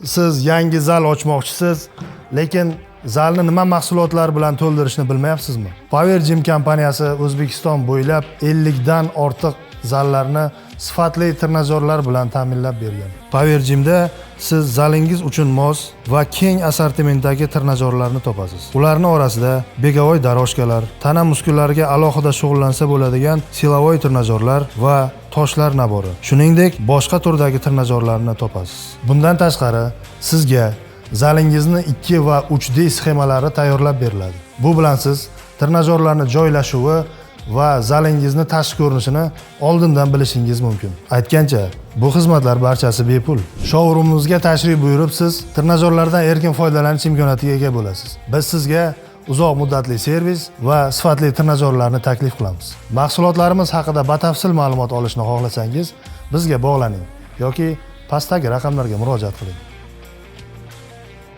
Siz yangi zal ochmoqchisiz, lekin zalni nima mahsulotlar bilan to'ldirishni bilmayapsizmi? Power Gym kompaniyasi O'zbekiston bo'ylab 50 dan ortiq zallarni sifatli trenajyorlar bilan ta'minlab bergan. Power Gymda siz zalingiz uchun mos va keng assortimentdagi trenajyorlarni topasiz. Ularning orasida begovoy daroshkalar, tana muskullariga alohida shug'ullansa bo'ladigan silovoy trenajyorlar va toshlar nabori, shuningdek boshqa turdagi trenajyorlarni topasiz. Bundan tashqari, sizga zalingizni 2 va 3D sxemalari tayyorlab beriladi. Bu bilan siz trenajyorlarni joylashuvi va zalingizni tashqi ko'rinishini oldindan bilishingiz mumkin. Aytgancha, bu xizmatlar barchasi bepul. Showroomimizga tashrif buyurib, siz trenajyorlardan erkin foydalanish imkoniyatiga ega bo'lasiz. Biz sizga uzoq muddatli servis va sifatli trenajyorlarni taklif qilamiz. Mahsulotlarimiz haqida batafsil ma'lumot olishni xohlasangiz, bizga bog'laning yoki pastdagi raqamlarga murojaat qiling.